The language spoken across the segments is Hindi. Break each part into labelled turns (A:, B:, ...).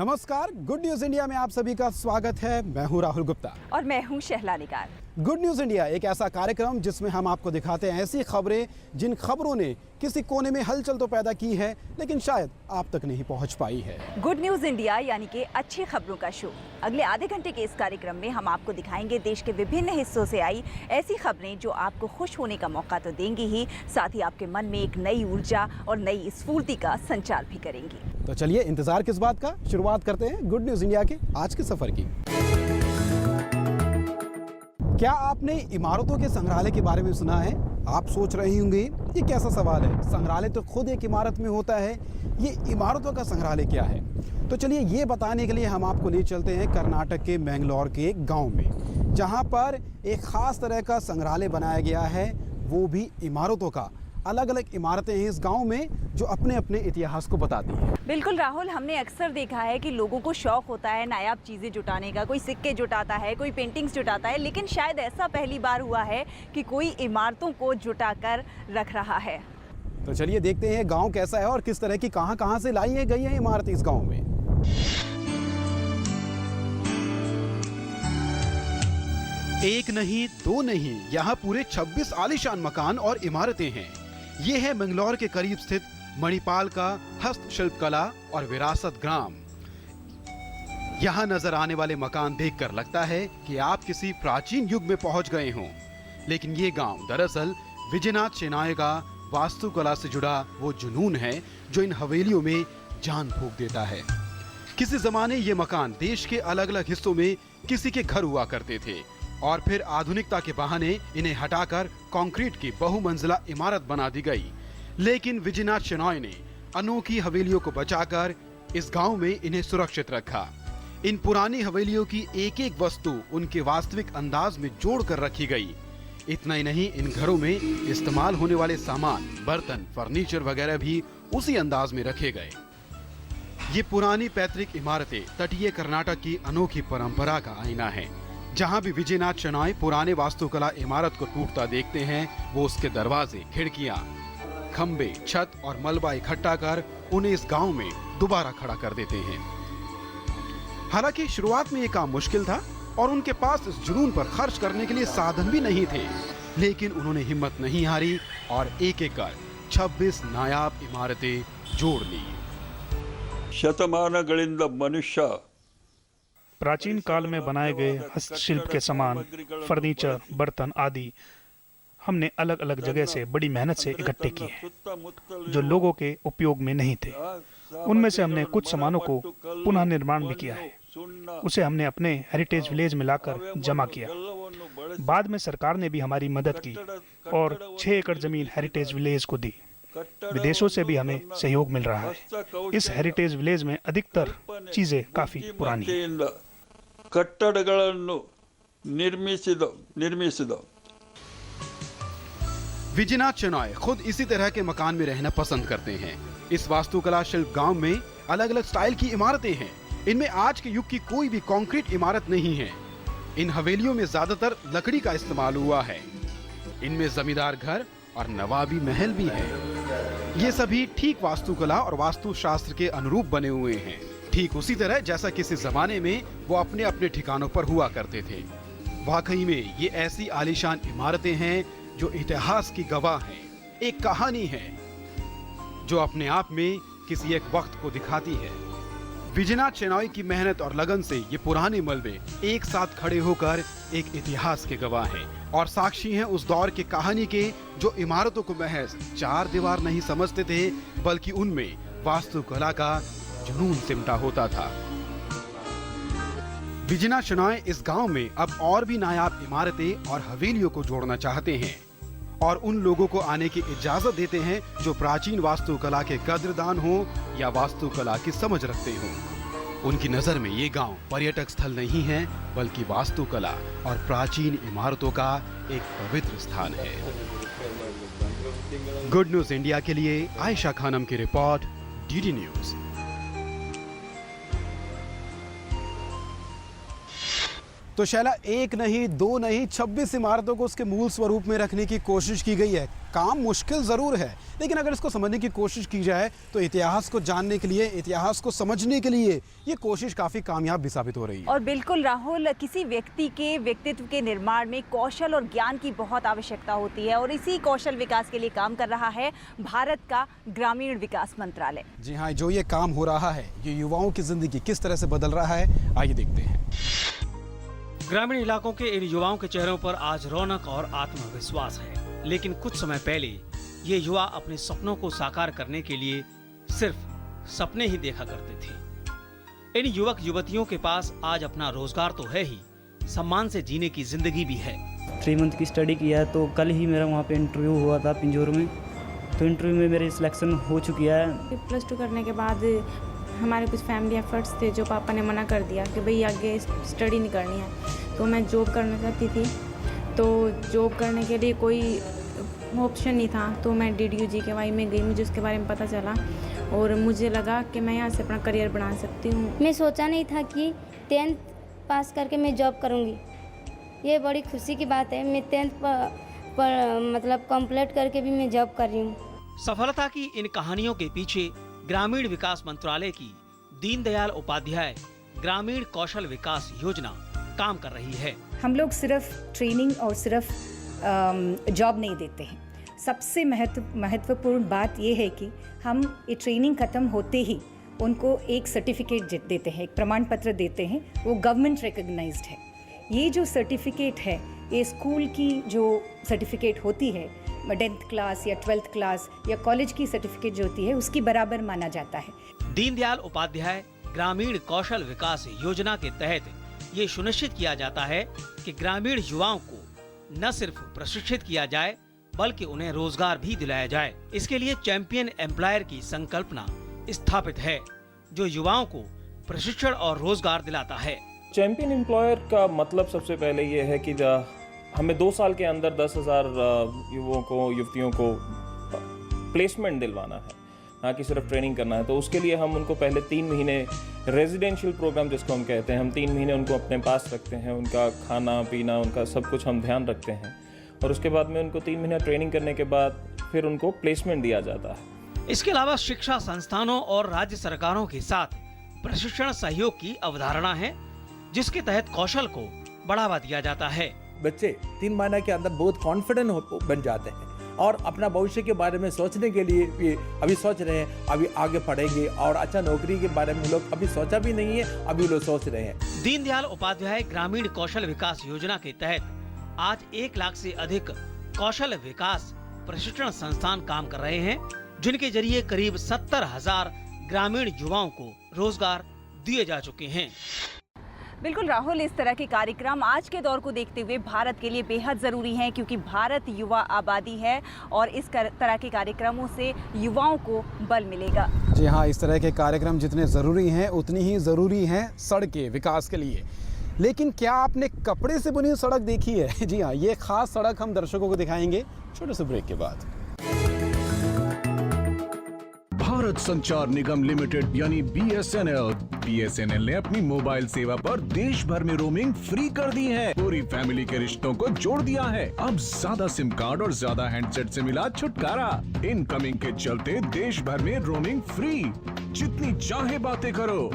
A: नमस्कार, गुड न्यूज इंडिया में आप सभी का स्वागत है। मैं हूं राहुल गुप्ता
B: और मैं हूं शहला निगार।
A: गुड न्यूज इंडिया एक ऐसा कार्यक्रम जिसमें हम आपको दिखाते हैं ऐसी खबरें जिन खबरों ने किसी कोने में हलचल तो पैदा की है लेकिन शायद आप तक नहीं पहुंच पाई है।
B: गुड न्यूज इंडिया यानी कि अच्छी खबरों का शो। अगले आधे घंटे के इस कार्यक्रम में हम आपको दिखाएंगे देश के विभिन्न हिस्सों से आई ऐसी खबरें जो आपको खुश होने का मौका तो देंगी ही, साथ ही आपके मन में एक नई ऊर्जा और नई स्फूर्ति का संचार भी करेंगी।
A: तो चलिए इंतजार किस बात का, शुरुआत करते हैं गुड न्यूज इंडिया के आज के सफर की। क्या आपने इमारतों के संग्रहालय के बारे में सुना है? आप सोच रहे होंगे ये कैसा सवाल है, संग्रहालय तो खुद एक इमारत में होता है, ये इमारतों का संग्रहालय क्या है? तो चलिए ये बताने के लिए हम आपको ले चलते हैं कर्नाटक के मैंगलोर के एक गांव में, जहां पर एक खास तरह का संग्रहालय बनाया गया है, वो भी इमारतों का। अलग अलग इमारतें हैं इस गांव में जो अपने अपने इतिहास को बताती हैं।
B: बिल्कुल राहुल, हमने अक्सर देखा है कि लोगों को शौक होता है नायाब चीजें जुटाने का। कोई सिक्के जुटाता है, कोई पेंटिंग्स जुटाता है, लेकिन शायद ऐसा पहली बार हुआ है कि कोई इमारतों को जुटाकर रख रहा है।
A: तो चलिए देखते हैं गांव कैसा है और किस तरह की कहां से लाई गई है इमारत इस गांव में। एक नहीं, दो नहीं, यहाँ पूरे 26 आलीशान मकान और इमारतें हैं। ये है मैंगलोर के करीब स्थित मणिपाल का हस्तशिल्प कला और विरासत ग्राम। यहाँ नजर आने वाले मकान देखकर लगता है कि आप किसी प्राचीन युग में पहुंच गए हों, लेकिन ये गांव दरअसल विजयनाथ शेनाय का वास्तुकला से जुड़ा वो जुनून है जो इन हवेलियों में जान फूंक देता है। किसी जमाने ये मकान देश के अलग अलग हिस्सों में किसी के घर हुआ करते थे और फिर आधुनिकता के बहाने इन्हें हटाकर कंक्रीट की बहुमंजिला इमारत बना दी गई। लेकिन विजयनाथ शेनाय ने अनोखी हवेलियों को बचाकर इस गांव में इन्हें सुरक्षित रखा। इन पुरानी हवेलियों की एक एक वस्तु उनके वास्तविक अंदाज में जोड़कर रखी गई। इतना ही नहीं, इन घरों में इस्तेमाल होने वाले सामान, बर्तन, फर्नीचर वगैरह भी उसी अंदाज में रखे गए। ये पुरानी पैतृक इमारतें तटीय कर्नाटक की अनोखी परंपरा का आईना है। जहाँ भी विजयनाथ शेनाय पुराने वास्तुकला इमारत को टूटता देखते हैं, वो उसके दरवाजे, खिड़कियाँ, खंबे, छत और मलबा इकट्ठा कर उन्हें इस गांव में दोबारा खड़ा कर देते हैं। हालांकि शुरुआत में ये काम मुश्किल था और उनके पास इस जुनून पर खर्च करने के लिए साधन भी नहीं थे, लेकिन उन्होंने हिम्मत नहीं हारी और एक एक कर 26 नायाब इमारतें जोड़ ली।
C: शतमानಗಳಿಂದ मनुष्य
D: प्राचीन काल में बनाए गए हस्तशिल्प के सामान, फर्नीचर, बर्तन आदि हमने अलग अलग जगह से बड़ी मेहनत से इकट्ठे किए हैं जो लोगों के उपयोग में नहीं थे। उनमें से हमने कुछ सामानों को पुनः निर्माण भी किया है। उसे हमने अपने हेरिटेज विलेज में लाकर जमा किया। बाद में सरकार ने भी हमारी मदद की और 6 एकड़ जमीन हेरिटेज विलेज को दी। विदेशों से भी हमें सहयोग मिल रहा है। इस हेरिटेज विलेज में अधिकतर चीजें काफी पुरानी हैं।
C: ಕಟ್ಟಡಗಳನ್ನು निर्मिಸಿದ
A: विजयनाथ शेनाय खुद इसी तरह के मकान में रहना पसंद करते हैं। इस वास्तुकला शिल्प गांव में अलग अलग स्टाइल की इमारतें हैं। इनमें आज के युग की कोई भी कंक्रीट इमारत नहीं है। इन हवेलियों में ज्यादातर लकड़ी का इस्तेमाल हुआ है। इनमें जमींदार घर और नवाबी महल भी है। ये सभी ठीक वास्तुकला और वास्तुशास्त्र के अनुरूप बने हुए हैं, ठीक उसी तरह जैसा किसी जमाने में वो अपने अपने ठिकानों पर हुआ करते थे। वाकई में ये ऐसी आलीशान इमारतें हैं जो इतिहास की गवाह हैं। एक कहानी है जो अपने आप में किसी एक वक्त को दिखाती है। विजयनाथ शेनाय की मेहनत और लगन से ये पुराने मलबे एक साथ खड़े होकर एक इतिहास के गवाह हैं और साक्षी हैं उस दौर की कहानी के जो इमारतों को महज 4 दीवार नहीं समझते थे, बल्कि उनमें वास्तुकला का जुनून सिमटा होता था। विजयनाथ शेनाय इस गांव में अब और भी नायाब इमारतें और हवेलियों को जोड़ना चाहते हैं और उन लोगों को आने की इजाजत देते हैं जो प्राचीन वास्तुकला के कद्रदान हो या वास्तुकला की समझ रखते हो। उनकी नजर में ये गांव पर्यटक स्थल नहीं है, बल्कि वास्तुकला और प्राचीन इमारतों का एक पवित्र स्थान है। गुड न्यूज इंडिया के लिए आयशा खानम की रिपोर्ट, डीडी न्यूज। तो शैला, एक नहीं, दो नहीं, 26 इमारतों को उसके मूल स्वरूप में रखने की कोशिश की गई है। काम मुश्किल ज़रूर है, लेकिन अगर इसको समझने की कोशिश की जाए तो इतिहास को जानने के लिए, इतिहास को समझने के लिए ये कोशिश काफ़ी कामयाब भी साबित हो रही है।
B: और बिल्कुल राहुल, किसी व्यक्ति के व्यक्तित्व के निर्माण में कौशल और ज्ञान की बहुत आवश्यकता होती है, और इसी कौशल विकास के लिए काम कर रहा है भारत का ग्रामीण विकास मंत्रालय।
A: जी हाँ, जो ये काम हो रहा है, ये युवाओं की ज़िंदगी किस तरह से बदल रहा है, आइए देखते हैं।
E: ग्रामीण इलाकों के इन युवाओं के चेहरों पर आज रौनक और आत्मविश्वास है, लेकिन कुछ समय पहले ये युवा अपने सपनों को साकार करने के लिए सिर्फ सपने ही देखा करते थे। इन युवक युवतियों के पास आज अपना रोजगार तो है ही, सम्मान से जीने की जिंदगी भी है।
F: 3 मंथ की स्टडी किया है, तो कल ही मेरा वहाँ पे इंटरव्यू हुआ था पिंजौर में, तो इंटरव्यू में मेरी सिलेक्शन हो चुकी है।
G: +2 करने के बाद हमारे कुछ फैमिली एफर्ट्स थे, जो पापा ने मना कर दिया कि भाई आगे स्टडी नहीं करनी है, तो मैं जॉब करना चाहती थी। तो जॉब करने के लिए कोई ऑप्शन नहीं था, तो मैं DDU GKY में गई, मुझे उसके बारे में पता चला और मुझे लगा कि मैं यहाँ से अपना करियर बना सकती हूँ।
H: मैं सोचा नहीं था कि 10th पास करके मैं जॉब करूँगी, ये बड़ी खुशी की बात है। मैं 10th पर मतलब कंप्लीट करके भी मैं जॉब कर रही हूँ।
E: सफलता की इन कहानियों के पीछे ग्रामीण विकास मंत्रालय की दीनदयाल उपाध्याय ग्रामीण कौशल विकास योजना काम कर रही है।
I: हम लोग सिर्फ ट्रेनिंग और सिर्फ जॉब नहीं देते हैं। सबसे महत्वपूर्ण बात यह है कि हम ये ट्रेनिंग ख़त्म होते ही उनको एक सर्टिफिकेट देते हैं, एक प्रमाण पत्र देते हैं, वो गवर्नमेंट रिकॉग्नाइज्ड है। ये जो सर्टिफिकेट है, ये स्कूल की जो सर्टिफिकेट होती है, 10th क्लास या 12th क्लास या कॉलेज की सर्टिफिकेट जो होती है, उसकी बराबर माना जाता है।
E: दीनदयाल उपाध्याय ग्रामीण कौशल विकास योजना के तहत ये सुनिश्चित किया जाता है कि ग्रामीण युवाओं को न सिर्फ प्रशिक्षित किया जाए, बल्कि उन्हें रोजगार भी दिलाया जाए। इसके लिए चैंपियन एम्प्लॉयर की संकल्पना स्थापित है, जो युवाओं को प्रशिक्षण और रोजगार दिलाता है।
J: चैंपियन एम्प्लॉयर का मतलब सबसे पहले ये है कि हमें 2 साल के अंदर 10,000 युवाओं को, युवतियों को प्लेसमेंट दिलवाना है, ना कि सिर्फ ट्रेनिंग करना है। तो उसके लिए हम उनको पहले 3 महीने रेजिडेंशियल प्रोग्राम जिसको हम कहते हैं, हम 3 महीने उनको अपने पास रखते हैं, उनका खाना पीना, उनका सब कुछ हम ध्यान रखते हैं, और उसके बाद में उनको 3 महीना ट्रेनिंग करने के बाद फिर उनको प्लेसमेंट दिया जाता है।
E: इसके अलावा शिक्षा संस्थानों और राज्य सरकारों के साथ प्रशिक्षण सहयोग की अवधारणा है, जिसके तहत कौशल को बढ़ावा दिया जाता है।
K: बच्चे 3 महीने के अंदर बहुत कॉन्फिडेंट बन जाते हैं और अपना भविष्य के बारे में सोचने के लिए भी अभी सोच रहे हैं, अभी आगे पढ़ेंगे, और अच्छा नौकरी के बारे में लोग अभी सोचा भी नहीं है, अभी लोग सोच रहे हैं।
E: दीनदयाल उपाध्याय ग्रामीण कौशल विकास योजना के तहत आज 1 लाख से अधिक कौशल विकास प्रशिक्षण संस्थान काम कर रहे हैं, जिनके जरिए करीब 70,000 ग्रामीण युवाओं को रोजगार दिए जा चुके हैं।
B: बिल्कुल राहुल, इस तरह के कार्यक्रम आज के दौर को देखते हुए भारत के लिए बेहद ज़रूरी हैं, क्योंकि भारत युवा आबादी है और इस तरह के कार्यक्रमों से युवाओं को बल मिलेगा।
A: जी हाँ, इस तरह के कार्यक्रम जितने ज़रूरी हैं, उतनी ही ज़रूरी हैं सड़कें विकास के लिए। लेकिन क्या आपने कपड़े से बुनी सड़क देखी है? जी हाँ, ये खास सड़क हम दर्शकों को दिखाएंगे छोटे से ब्रेक के बाद।
L: भारत संचार निगम लिमिटेड यानी BSNL ने अपनी मोबाइल सेवा पर देश भर में रोमिंग फ्री कर दी है। पूरी फैमिली के रिश्तों को जोड़ दिया है। अब ज्यादा सिम कार्ड और ज्यादा हैंडसेट से मिला छुटकारा। इनकमिंग के चलते देश भर में रोमिंग फ्री, जितनी चाहे बातें करो।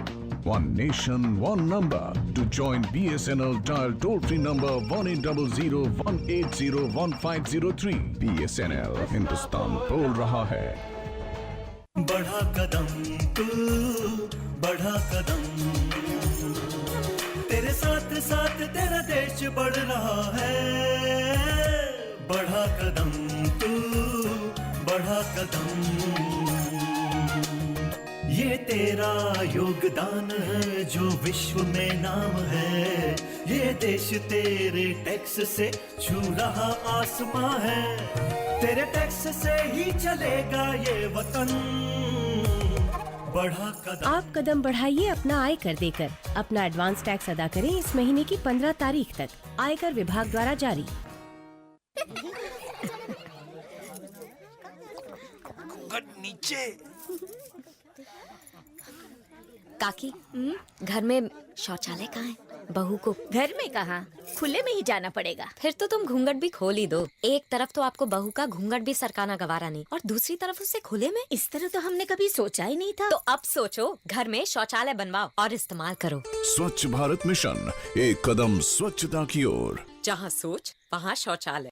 L: One nation, one number. To join BSNL, dial toll-free number 1800-180-1503. BSNL, Hindustan बोल रहा है।
M: बढ़ा कदम तू, बढ़ा कदम, तेरे साथ साथ तेरा देश बढ़ रहा है। बढ़ा कदम तू, बढ़ा कदम, ये तेरा योगदान है जो विश्व में नाम है। ये देश तेरे टैक्स से छू रहा आसमां है। तेरे टैक्स से ही चलेगा ये वतन। बढ़ा कदम।
N: आप कदम बढ़ाइए अपना आयकर देकर। अपना एडवांस टैक्स अदा करें इस महीने की 15 तारीख तक। आयकर विभाग द्वारा जारी।
O: नीचे।
N: काकी, घर में शौचालय कहाँ है?
P: बहू को घर में कहा, खुले में ही जाना पड़ेगा। फिर तो तुम घूंघट भी खोल ही दो। एक तरफ तो आपको बहू का घूंघट भी सरकाना गवारा नहीं, और दूसरी तरफ उससे खुले में। इस तरह तो हमने कभी सोचा ही नहीं था। तो अब सोचो, घर में शौचालय बनवाओ और इस्तेमाल करो।
L: स्वच्छ भारत मिशन, एक कदम स्वच्छता की ओर।
P: जहाँ सोच वहाँ शौचालय।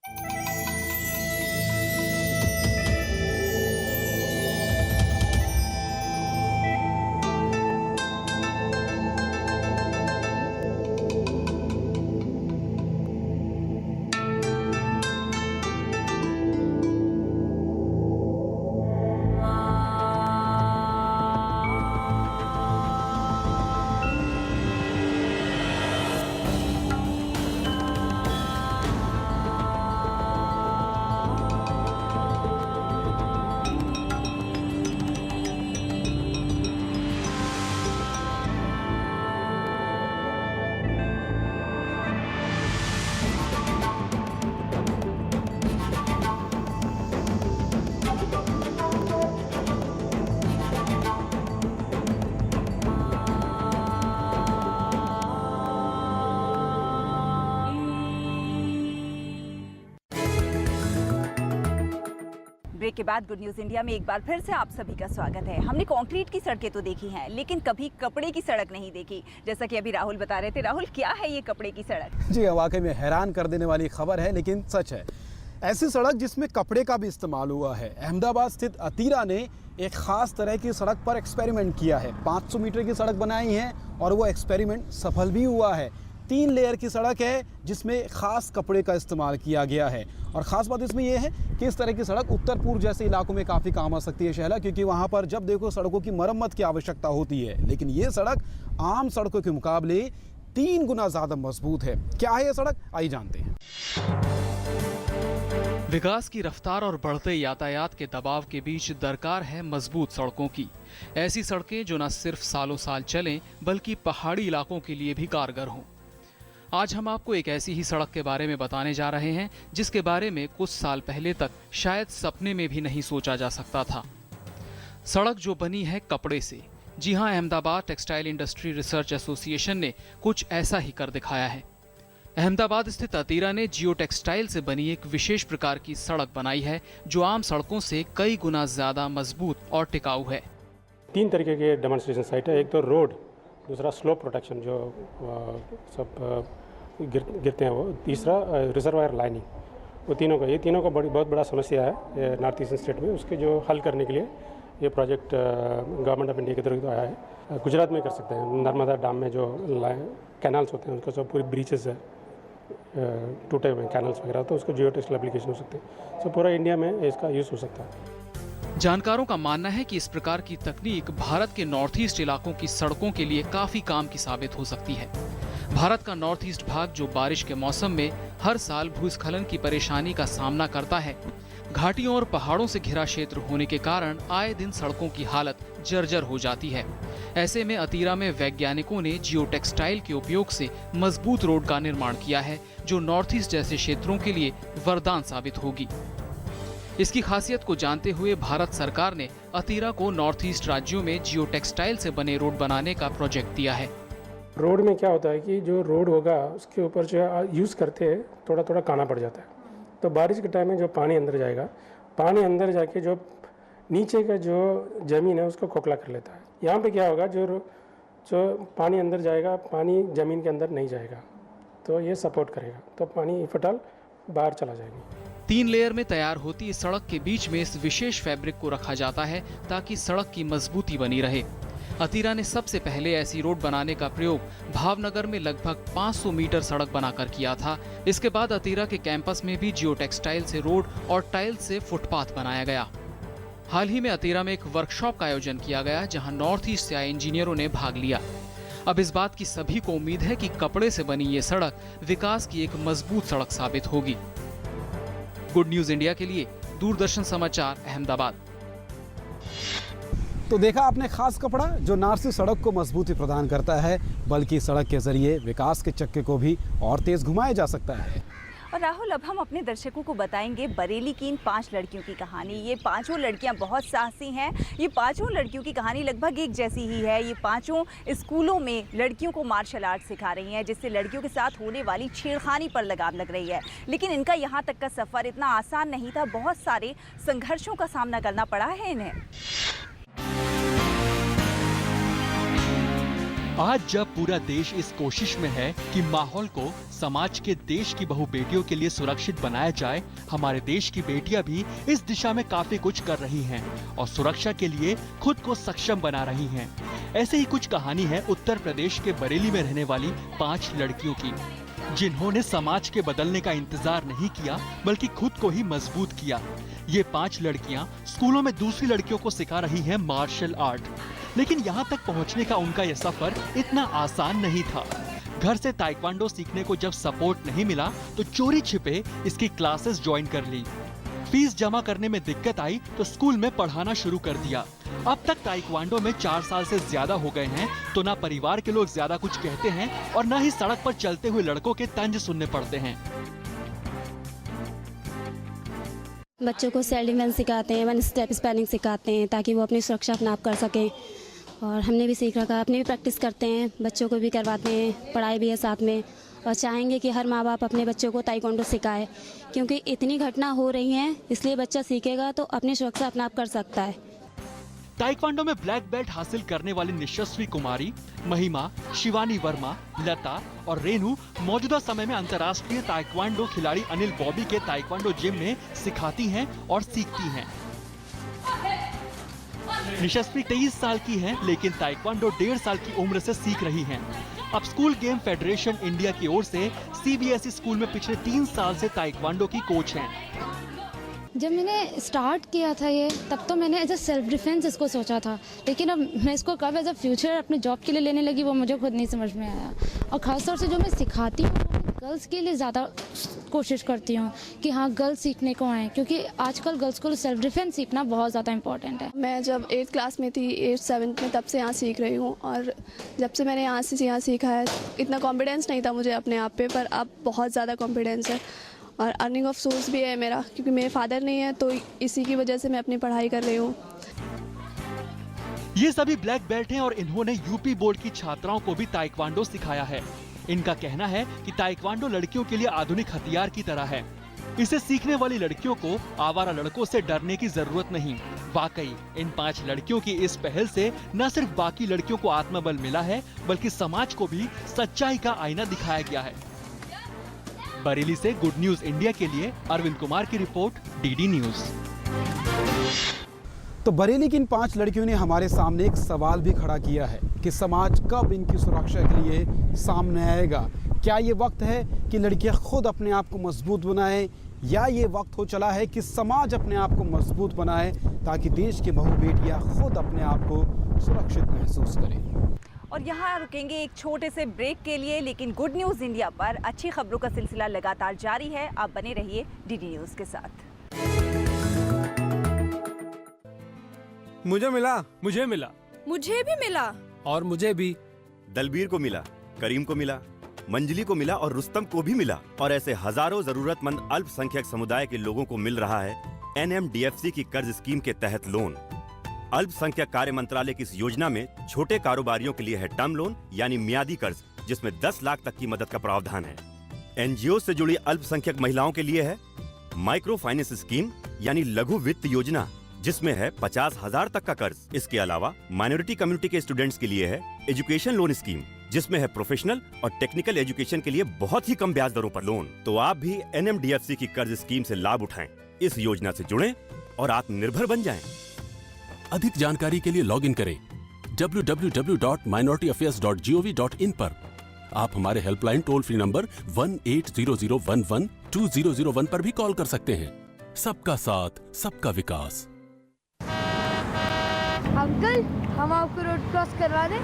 B: ब्रेक के बाद गुड न्यूज इंडिया में एक बार फिर से आप सभी का स्वागत है। हमने कंक्रीट की सड़कें तो देखी हैं, लेकिन कभी कपड़े की सड़क नहीं देखी। जैसा कि अभी राहुल बता रहे थे। राहुल, क्या है ये कपड़े की सड़क?
A: जी, वाकई में हैरान कर देने वाली खबर है, लेकिन सच है। ऐसी सड़क जिसमें कपड़े का भी इस्तेमाल हुआ है। अहमदाबाद स्थित अतीरा ने एक खास तरह की सड़क पर एक्सपेरिमेंट किया है। 500 मीटर की सड़क बनाई है और वो एक्सपेरिमेंट सफल भी हुआ है। 3 लेयर की सड़क है जिसमें खास कपड़े का इस्तेमाल किया गया है। और ख़ास बात इसमें यह है कि इस तरह की सड़क उत्तर पूर्व जैसे इलाकों में काफ़ी काम आ सकती है शहला, क्योंकि वहाँ पर जब देखो सड़कों की मरम्मत की आवश्यकता होती है। लेकिन ये सड़क आम सड़कों के मुकाबले 3 गुना ज़्यादा मजबूत है। क्या है ये सड़क, आइए जानते हैं।
Q: विकास की रफ्तार और बढ़ते यातायात के दबाव के बीच दरकार है मजबूत सड़कों की। ऐसी सड़कें जो न सिर्फ सालों साल चलें, बल्कि पहाड़ी इलाकों के लिए भी कारगर हों। आज हम आपको एक ऐसी ही सड़क के बारे में बताने जा रहे हैं जिसके बारे में कुछ साल पहले तक शायद सपने में भी नहीं सोचा जा सकता था। सड़क जो बनी है कपड़े से। जी हां, Ahmedabad textile industry research association ने कुछ ऐसा ही कर दिखाया है। अहमदाबाद स्थित अतीरा ने जियो टेक्सटाइल से बनी एक विशेष प्रकार की सड़क बनाई है जो आम सड़कों से कई गुना ज्यादा मजबूत और टिकाऊ है।
R: 3 तरीके के डेमोन्स्ट्रेशन साइट है। एक तो रोड, दूसरा स्लोप प्रोटेक्शन जो सब गिरते हैं वो, तीसरा रिजर्वायर लाइनिंग। वो ये तीनों का बहुत बड़ा समस्या है नॉर्थ ईस्टर्न स्टेट में। उसके जो हल करने के लिए ये प्रोजेक्ट गवर्नमेंट ऑफ इंडिया की तरफ से आया है। गुजरात में कर सकते हैं। नर्मदा डैम में जो कैनाल्स होते हैं उनका सब पूरी ब्रीचेस है, टूटे हुए कैनल्स वगैरह, तो उसको जियो टेक्सटाइल एप्लीकेशन हो सकते हैं। सो पूरा इंडिया में इसका यूज़ हो सकता है।
Q: जानकारों का मानना है कि इस प्रकार की तकनीक भारत के नॉर्थ ईस्ट इलाकों की सड़कों के लिए काफी काम की साबित हो सकती है। भारत का नॉर्थ ईस्ट भाग जो बारिश के मौसम में हर साल भूस्खलन की परेशानी का सामना करता है, घाटियों और पहाड़ों से घिरा क्षेत्र होने के कारण आए दिन सड़कों की हालत जर्जर हो जाती है। ऐसे में अतीरा में वैज्ञानिकों ने जियो टेक्सटाइल के उपयोग से मजबूत रोड का निर्माण किया है जो नॉर्थ ईस्ट जैसे क्षेत्रों के लिए वरदान साबित होगी। इसकी खासियत को जानते हुए भारत सरकार ने अतीरा को नॉर्थ ईस्ट राज्यों में जियो टेक्सटाइल से बने रोड बनाने का प्रोजेक्ट दिया है।
R: रोड में क्या होता है कि जो रोड होगा उसके ऊपर जो यूज़ करते हैं थोड़ा थोड़ा काना पड़ जाता है। तो बारिश के टाइम में जो पानी अंदर जाएगा, पानी अंदर जाके जो नीचे का जो ज़मीन है उसको खोखला कर लेता है। यहाँ पे क्या होगा, जो पानी अंदर जाएगा, पानी ज़मीन के अंदर नहीं जाएगा, तो ये सपोर्ट करेगा, तो पानी इफटल बाहर चला जाएगा।
Q: 3 लेयर में तैयार होती इस सड़क के बीच में इस विशेष फैब्रिक को रखा जाता है ताकि सड़क की मजबूती बनी रहे। अतीरा ने सबसे पहले ऐसी रोड बनाने का प्रयोग भावनगर में लगभग 500 मीटर सड़क बनाकर किया था। इसके बाद अतीरा के कैंपस में भी जियो टेक्सटाइल से रोड और टाइल से फुटपाथ बनाया गया। हाल ही में अतीरा में एक वर्कशॉप का आयोजन किया गया जहां नॉर्थ ईस्ट से आए इंजीनियरों ने भाग लिया। अब इस बात की सभी को उम्मीद है कि कपड़े से बनी ये सड़क विकास की एक मजबूत सड़क साबित होगी। गुड न्यूज इंडिया के लिए दूरदर्शन समाचार, अहमदाबाद।
A: तो देखा आपने खास कपड़ा जो न सिर्फ सड़क को मजबूती प्रदान करता है बल्कि सड़क के जरिए विकास के चक्के को भी और तेज घुमाया जा सकता है।
B: और राहुल, अब हम अपने दर्शकों को बताएंगे बरेली की इन 5 लड़कियों की कहानी। ये पांचों लड़कियां बहुत साहसी हैं। ये पांचों लड़कियों की कहानी लगभग एक जैसी ही है। ये पांचों स्कूलों में लड़कियों को मार्शल आर्ट सिखा रही हैं, जिससे लड़कियों के साथ होने वाली छेड़खानी पर लगाम लग रही है। लेकिन इनका यहाँ तक का सफ़र इतना आसान नहीं था, बहुत सारे संघर्षों का सामना करना पड़ा है इन्हें।
S: आज जब पूरा देश इस कोशिश में है कि माहौल को समाज के देश की बहू बेटियों के लिए सुरक्षित बनाया जाए, हमारे देश की बेटियां भी इस दिशा में काफी कुछ कर रही हैं और सुरक्षा के लिए खुद को सक्षम बना रही हैं। ऐसे ही कुछ कहानी है उत्तर प्रदेश के बरेली में रहने वाली 5 लड़कियों की, जिन्होंने समाज के बदलने का इंतजार नहीं किया बल्कि खुद को ही मजबूत किया। ये 5 लड़कियां स्कूलों में दूसरी लड़कियों को सिखा रही हैं मार्शल आर्ट, लेकिन यहाँ तक पहुँचने का उनका यह सफर इतना आसान नहीं था। घर से ताइक्वांडो सीखने को जब सपोर्ट नहीं मिला तो चोरी छिपे इसकी क्लासेस ज्वाइन कर ली। फीस जमा करने में दिक्कत आई तो स्कूल में पढ़ाना शुरू कर दिया। अब तक ताइक्वांडो में 4 साल से ज्यादा हो गए हैं, तो ना परिवार के लोग ज्यादा कुछ कहते हैं और ना ही सड़क पर चलते हुए लड़कों के तंज सुनने पड़ते हैं।
T: बच्चों को सेल्फ डिफेंस सिखाते हैं, 1 स्टेप स्पेलिंग सिखाते हैं ताकि वो अपनी सुरक्षा अपने आप कर सकें। और हमने भी सीख रखा, अपने भी प्रैक्टिस करते हैं, बच्चों को भी करवाते हैं, पढ़ाई भी है साथ में। और चाहेंगे कि हर माँ बाप अपने बच्चों को ताइक्वांडो सिखाए, क्योंकि इतनी घटना हो रही हैं, इसलिए बच्चा सीखेगा तो अपनी सुरक्षा अपने आप कर सकता है।
S: ताइक्वांडो में ब्लैक बेल्ट हासिल करने वाली निशस्वी कुमारी, महिमा, शिवानी वर्मा, लता और रेनू मौजूदा समय में अंतर्राष्ट्रीय ताइक्वांडो खिलाड़ी अनिल बॉबी के ताइक्वांडो जिम में सिखाती हैं और सीखती हैं। निशस्वी 23 साल की हैं, लेकिन ताइक्वांडो 1.5 साल की उम्र से सीख रही हैं। अब स्कूल गेम फेडरेशन इंडिया की ओर से CBSE स्कूल में पिछले 3 साल से ताइक्वांडो की कोच हैं।
T: जब मैंने स्टार्ट किया था ये, तब तो मैंने एज अ सेल्फ डिफेंस इसको सोचा था, लेकिन अब मैं इसको कब एज अ फ्यूचर अपने जॉब के लिए लेने लगी वो मुझे खुद नहीं समझ में आया। और ख़ासतौर से जो मैं सिखाती हूँ गर्ल्स के लिए ज़्यादा कोशिश करती हूँ कि हाँ गर्ल्स सीखने को आएँ, क्योंकि आजकल गर्ल्स को सेल्फ डिफेंस सीखना बहुत ज़्यादा इम्पॉर्टेंट है।
U: मैं जब 8th क्लास में थी, 8th 7th में, तब से यहाँ सीख रही हूँ। और जब से मैंने यहाँ सीखा है, इतना कॉन्फिडेंस नहीं था मुझे अपने आप पे, पर अब बहुत ज़्यादा कॉन्फिडेंस है। और अर्निंग ऑफ सोर्स भी है मेरा, क्योंकि मेरे फादर नहीं है, तो इसी की वजह से मैं अपनी पढ़ाई कर रही हूँ।
S: ये सभी ब्लैक बेल्ट हैं और इन्होंने यूपी बोर्ड की छात्राओं को भी ताइक्वांडो सिखाया है। इनका कहना है कि ताइक्वांडो लड़कियों के लिए आधुनिक हथियार की तरह है। इसे सीखने वाली लड़कियों को आवारा लड़कों से डरने की जरूरत नहीं। वाकई इन 5 लड़कियों की इस पहल से न सिर्फ बाकी लड़कियों को आत्मबल मिला है, बल्कि समाज को भी सच्चाई का आईना दिखाया गया है। बरेली से गुड न्यूज इंडिया के लिए अरविंद कुमार की रिपोर्ट, DD न्यूज।
A: तो बरेली की इन 5 लड़कियों ने हमारे सामने एक सवाल भी खड़ा किया है कि समाज कब इनकी सुरक्षा के लिए सामने आएगा। क्या ये वक्त है कि लड़कियां खुद अपने आप को मजबूत बनाएं, या ये वक्त हो चला है कि समाज अपने आप को मजबूत बनाए ताकि देश की बहू बेटियां खुद अपने आप को सुरक्षित महसूस करें।
B: और यहाँ रुकेंगे एक छोटे से ब्रेक के लिए, लेकिन गुड न्यूज़ इंडिया पर अच्छी खबरों का सिलसिला लगातार जारी है। आप बने रहिए DD न्यूज़ के साथ।
V: मुझे मिला,
W: मुझे भी मिला,
V: और मुझे भी।
X: दलबीर को मिला, करीम को मिला, मंजली को मिला और रुस्तम को भी मिला। और ऐसे हजारों जरूरतमंद अल्पसंख्यक समुदाय के लोगों को मिल रहा है NMDFC की कर्ज स्कीम के तहत लोन। अल्पसंख्यक कार्य मंत्रालय की इस योजना में छोटे कारोबारियों के लिए है टर्म लोन यानी मियादी कर्ज, जिसमें 10 लाख तक की मदद का प्रावधान है। NGO से जुड़ी अल्पसंख्यक महिलाओं के लिए है माइक्रो फाइनेंस स्कीम यानी लघु वित्त योजना, जिसमें है 50,000 तक का कर्ज। इसके अलावा माइनॉरिटी कम्युनिटी के स्टूडेंट्स के लिए है एजुकेशन लोन स्कीम, जिसमें है प्रोफेशनल और टेक्निकल एजुकेशन के लिए बहुत ही कम ब्याज दरों पर लोन। तो आप भी NMDFC की कर्ज स्कीम से लाभ उठाएं, इस योजना से जुड़ें और आत्मनिर्भर बन जाएं।
Y: अधिक जानकारी के लिए लॉगिन करें www.minorityAffairs.gov.in पर। आप हमारे हेल्पलाइन टोल फ्री नंबर 1800112001 पर भी कॉल कर सकते हैं। सबका साथ, सबका विकास।
H: अंकल, हम आपको रोड क्रॉस करवा दें?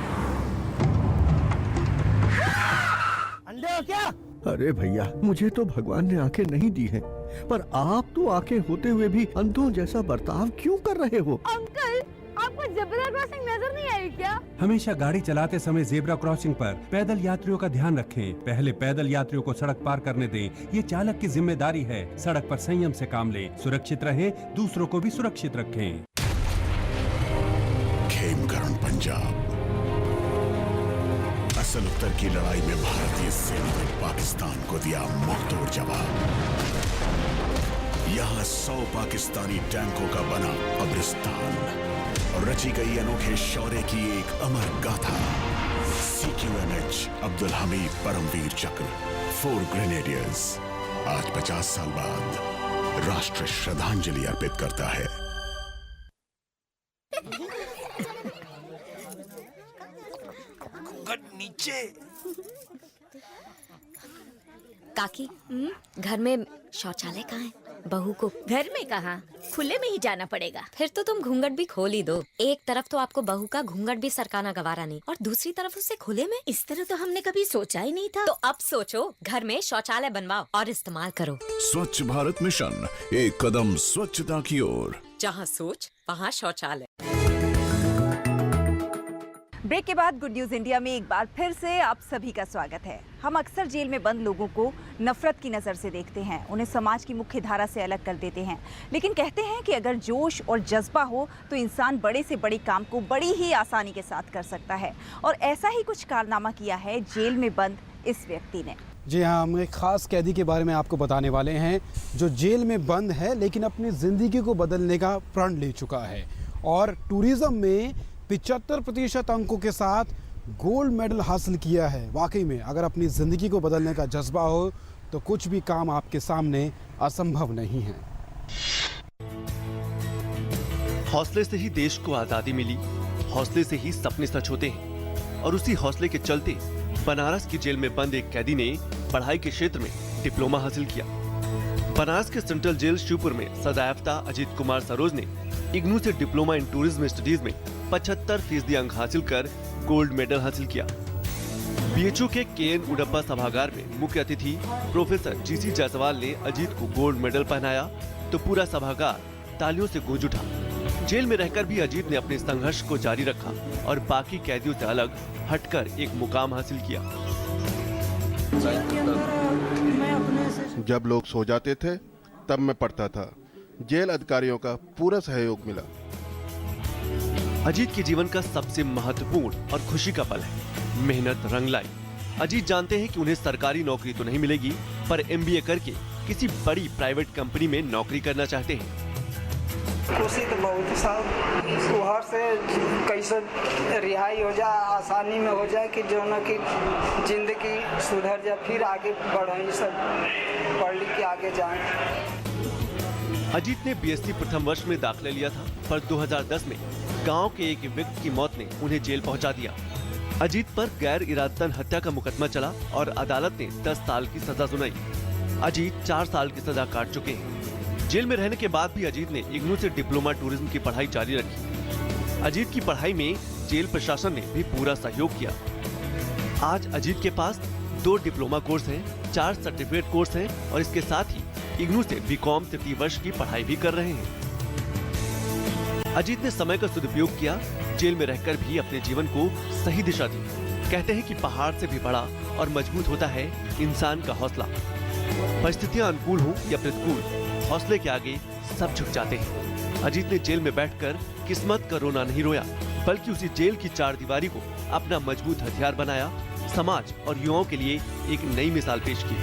Z: अंधे हो क्या? अरे भैया, मुझे तो भगवान ने आंखें नहीं दी हैं, पर आप तो आंखें होते हुए भी अंधों जैसा बर्ताव क्यों कर रहे हो?
H: अंकल, आपको
C: आपको ज़ेब्रा क्रॉसिंग नजर नहीं आई क्या?
D: हमेशा गाड़ी चलाते समय जेब्रा क्रॉसिंग पर पैदल यात्रियों का ध्यान रखें। पहले पैदल यात्रियों को सड़क पार करने दें। ये चालक की जिम्मेदारी है। सड़क पर संयम से काम लें, सुरक्षित रहें, दूसरों को भी सुरक्षित रखें।
L: खेमकरण पंजाब। असल उत्तर की लड़ाई में भारतीय सेना ने पाकिस्तान को दिया मुंहतोड़ जवाब। यहाँ 100 पाकिस्तानी टैंकों का बना कब्रिस्तान और रची गई अनोखे शौर्य की एक अमर गाथा। CQNH अब्दुल हमीद परमवीर चक्र 4 ग्रेनेडियर्स आज 50 साल बाद राष्ट्र श्रद्धांजलि अर्पित करता है।
O: नीचे।
P: काकी, घर में शौचालय कहाँ है? बहू को घर में कहाँ, खुले में ही जाना पड़ेगा। फिर तो तुम घूंघट भी खोल ही दो। एक तरफ तो आपको बहू का घूंघट भी सरकाना गवारा नहीं और दूसरी तरफ उसे खुले में। इस तरह तो हमने कभी सोचा ही नहीं था। तो अब सोचो, घर में शौचालय बनवाओ और इस्तेमाल करो।
L: स्वच्छ भारत मिशन, एक कदम स्वच्छता की ओर।
P: जहाँ सोच वहाँ शौचालय।
B: ब्रेक के बाद गुड न्यूज इंडिया में एक बार फिर से आप सभी का स्वागत है। हम अक्सर जेल में बंद लोगों को नफरत की नज़र से देखते हैं, उन्हें समाज की मुख्य धारा से अलग कर देते हैं। लेकिन कहते हैं कि अगर जोश और जज्बा हो तो इंसान बड़े से बड़े काम को बड़ी ही आसानी के साथ कर सकता है। और ऐसा ही कुछ कारनामा किया है जेल में बंद इस व्यक्ति ने।
A: जी हाँ, हम एक खास कैदी के बारे में आपको बताने वाले हैं जो जेल में बंद है लेकिन अपनी ज़िंदगी को बदलने का प्रण ले चुका है और टूरिज्म में 75% अंकों के साथ गोल्ड मेडल हासिल किया है। वाकई में अगर अपनी ज़िंदगी को बदलने का जज्बा हो तो कुछ भी काम आपके सामने असंभव नहीं है।
F: हौसले से ही देश को आज़ादी मिली, हौसले से ही सपने सच होते हैं और उसी हौसले के चलते बनारस की जेल में बंद एक कैदी ने पढ़ाई के क्षेत्र में डिप्लोमा हासिल किया। बनारस के सेंट्रल जेल शिवपुर में सजायाफ्ता अजीत कुमार सरोज ने इग्नू से डिप्लोमा इन टूरिज्म स्टडीज में 75% अंक हासिल कर गोल्ड मेडल हासिल किया। बीएचयू के KN उडप्पा सभागार में मुख्य अतिथि प्रोफेसर GC जायसवाल ने अजीत को गोल्ड मेडल पहनाया तो पूरा सभागार तालियों से गूंज उठा। जेल में रहकर भी अजीत ने अपने संघर्ष को जारी रखा और बाकी कैदियों से अलग हटकर एक मुकाम हासिल किया।
G: जब लोग सो जाते थे तब मैं पढ़ता था। जेल अधिकारियों का पूरा सहयोग मिला।
F: अजीत के जीवन का सबसे महत्वपूर्ण और खुशी का पल है मेहनत रंग लाई। अजीत जानते हैं कि उन्हें सरकारी नौकरी तो नहीं मिलेगी पर MBA करके किसी बड़ी प्राइवेट कंपनी में नौकरी करना चाहते हैं।
I: खुशी तो बहुत साहब, वहाँ से कैसे रिहाई हो जाए, आसानी में हो जाए कि जो न कि जिंदगी सुधर जाए, फिर आगे बढ़े, सब पढ़ लिख के आगे जाए।
F: अजीत ने BSc प्रथम वर्ष में दाखिला लिया था पर 2010 में गांव के एक व्यक्ति की मौत ने उन्हें जेल पहुंचा दिया। अजीत पर गैर इरादतन हत्या का मुकदमा चला और अदालत ने 10 साल की सजा सुनाई। अजीत 4 साल की सजा काट चुके हैं। जेल में रहने के बाद भी अजीत ने इग्नू से डिप्लोमा टूरिज्म की पढ़ाई जारी रखी। अजीत की पढ़ाई में जेल प्रशासन ने भी पूरा सहयोग किया। आज अजीत के पास 2 डिप्लोमा कोर्स हैं, 4 सर्टिफिकेट कोर्स हैं और इसके साथ ही इग्नू से BCom तृतीय वर्ष की पढ़ाई भी कर रहे हैं। अजीत ने समय का सदुपयोग किया, जेल में रहकर भी अपने जीवन को सही दिशा दी। कहते हैं कि पहाड़ से भी बड़ा और मजबूत होता है इंसान का हौसला। परिस्थितियां अनुकूल हो या प्रतिकूल, हौसले के आगे सब झुक जाते हैं। अजीत ने जेल में बैठकर किस्मत का रोना नहीं रोया बल्कि उसी जेल की 4 दीवारी को अपना मजबूत हथियार बनाया, समाज और युवाओं के लिए एक नई मिसाल पेश की।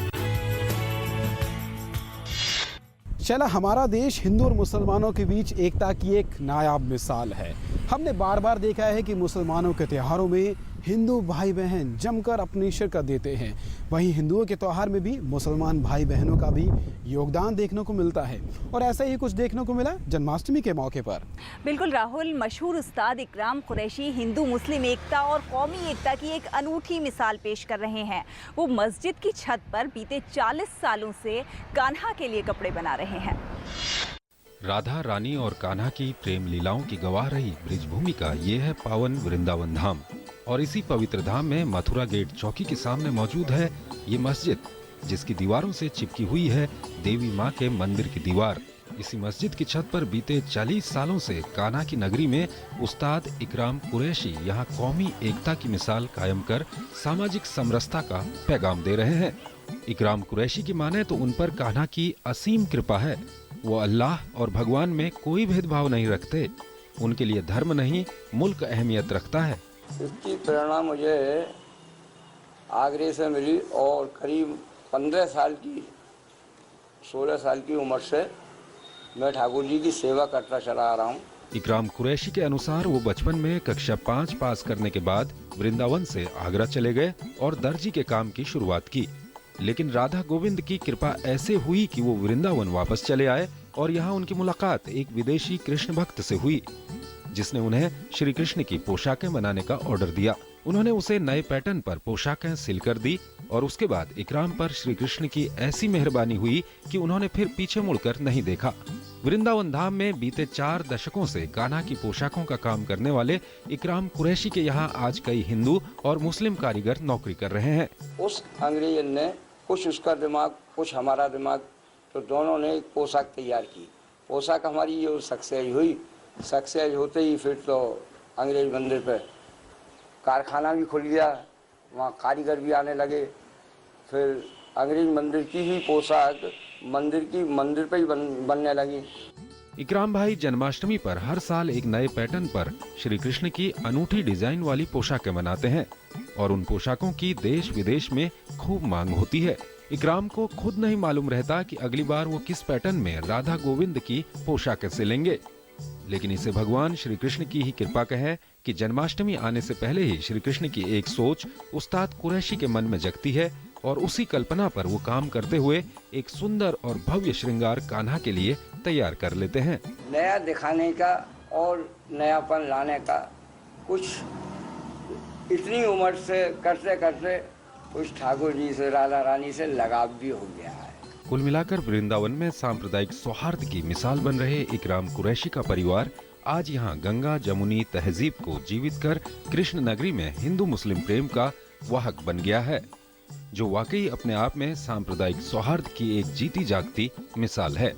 A: चला, हमारा देश हिंदू और मुसलमानों के बीच एकता की एक नायाब मिसाल है। हमने बार बार देखा है कि मुसलमानों के त्योहारों में हिंदू भाई बहन जमकर अपनी शिरकत देते हैं, वहीं हिंदुओं के त्यौहार में भी मुसलमान भाई बहनों का भी योगदान देखने को मिलता है और ऐसा ही कुछ देखने को मिला जन्माष्टमी के मौके पर।
B: बिल्कुल राहुल, मशहूर उस्ताद इकराम कुरैशी हिंदू मुस्लिम एकता और कौमी एकता की एक अनूठी मिसाल पेश कर रहे हैं। वो मस्जिद की छत पर बीते 40 सालों से कान्हा के लिए कपड़े बना रहे हैं।
V: राधा रानी और कान्हा की प्रेम लीलाओं की गवाह रही ब्रिजभूमि का ये है पावन वृंदावन धाम और इसी पवित्र धाम में मथुरा गेट चौकी के सामने मौजूद है ये मस्जिद, जिसकी दीवारों से चिपकी हुई है देवी माँ के मंदिर की दीवार। इसी मस्जिद की छत पर बीते 40 सालों से कान्हा की नगरी में उस्ताद इकराम कुरैशी यहाँ कौमी एकता की मिसाल कायम कर सामाजिक समरसता का पैगाम दे रहे हैं। इकराम कुरैशी की माने तो उन पर कान्हा की असीम कृपा है। वो अल्लाह और भगवान में कोई भेदभाव नहीं रखते। उनके लिए धर्म नहीं, मुल्क अहमियत रखता है।
E: इसकी प्रेरणा मुझे आगरे से मिली और करीब 15 साल की 16 साल की उम्र से मैं ठाकुर जी की सेवा करता चला आ रहा हूँ।
V: इकराम कुरैशी के अनुसार वो बचपन में कक्षा 5 पास करने के बाद वृंदावन से आगरा चले गए और दर्जी के काम की शुरुआत की। लेकिन राधा गोविंद की कृपा ऐसे हुई कि वो वृंदावन वापस चले आए और यहाँ उनकी मुलाकात एक विदेशी कृष्ण भक्त से हुई, जिसने उन्हें श्री कृष्ण की पोशाकें बनाने का ऑर्डर दिया। उन्होंने उसे नए पैटर्न पर पोशाकें सिलकर दी और उसके बाद इकराम पर श्री कृष्ण की ऐसी मेहरबानी हुई कि उन्होंने फिर पीछे मुड़कर नहीं देखा। वृंदावन धाम में बीते 4 दशकों से कान्हा की पोशाकों का काम करने वाले इकराम कुरैशी के यहाँ आज कई हिंदू और मुस्लिम कारीगर नौकरी कर रहे हैं।
E: उस अंग्रेज ने कुछ उसका दिमाग कुछ हमारा दिमाग, तो दोनों ने एक पोशाक तैयार की। पोशाक हमारी जो सक्सेस हुई, सक्सेस होते ही फिर तो अंग्रेज मंदिर पे कारखाना भी खुल गया, वहाँ कारीगर भी आने लगे। फिर अंग्रेज मंदिर की ही पोशाक मंदिर पे ही बनने लगी।
V: इकराम भाई जन्माष्टमी पर हर साल एक नए पैटर्न पर श्री कृष्ण की अनूठी डिजाइन वाली पोशाकें बनाते हैं और उन पोशाकों की देश विदेश में खूब मांग होती है। इकराम को खुद नहीं मालूम रहता कि अगली बार वो किस पैटर्न में राधा गोविंद की पोशाकें सिलेंगे, लेकिन इसे भगवान श्री कृष्ण की ही कृपा कहें कि जन्माष्टमी आने से पहले ही श्री कृष्ण की एक सोच उस्ताद कुरैशी के मन में जगती है और उसी कल्पना पर वो काम करते हुए एक सुंदर और भव्य श्रृंगार कान्हा के लिए तैयार कर लेते हैं।
E: नया दिखाने का और नयापन लाने का कुछ इतनी उम्र से करते करते कुछ ठाकुर जी से, राधा रानी से लगाव भी हो गया है।
V: कुल मिलाकर वृंदावन में सांप्रदायिक सौहार्द की मिसाल बन रहे इकराम कुरैशी का परिवार आज यहाँ गंगा जमुनी तहजीब को जीवित कर कृष्ण नगरी में हिंदू मुस्लिम प्रेम का वाहक बन गया है, जो वाकई अपने आप में सांप्रदायिक सौहार्द की एक जीती जागती मिसाल है।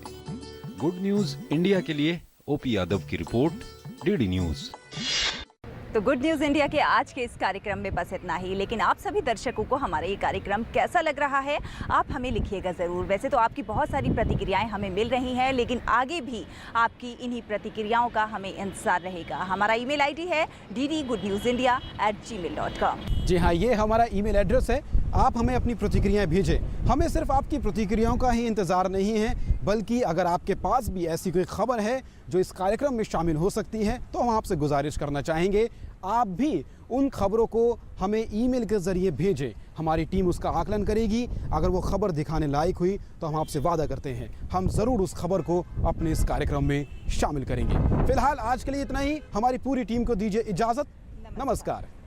V: गुड न्यूज इंडिया के लिए ओपी यादव की रिपोर्ट, डीडी न्यूज।
B: तो गुड न्यूज़ इंडिया के आज के इस कार्यक्रम में बस इतना ही, लेकिन आप सभी दर्शकों को हमारा ये कार्यक्रम कैसा लग रहा है आप हमें लिखिएगा ज़रूर। वैसे तो आपकी बहुत सारी प्रतिक्रियाएं हमें मिल रही हैं, लेकिन आगे भी आपकी इन्हीं प्रतिक्रियाओं का हमें इंतजार रहेगा। हमारा ईमेल आईडी है ddgoodnewsindia@gmail.com।
A: जी हाँ, ये हमारा ईमेल एड्रेस है। आप हमें अपनी प्रतिक्रियाएं भेजें। हमें सिर्फ आपकी प्रतिक्रियाओं का ही इंतज़ार नहीं है, बल्कि अगर आपके पास भी ऐसी कोई खबर है जो इस कार्यक्रम में शामिल हो सकती है, तो हम आपसे गुजारिश करना चाहेंगे आप भी उन खबरों को हमें ईमेल के ज़रिए भेजें। हमारी टीम उसका आकलन करेगी। अगर वो खबर दिखाने लायक हुई तो हम आपसे वादा करते हैं हम ज़रूर उस खबर को अपने इस कार्यक्रम में शामिल करेंगे। फिलहाल आज के लिए इतना ही। हमारी पूरी टीम को दीजिए इजाज़त। नमस्कार।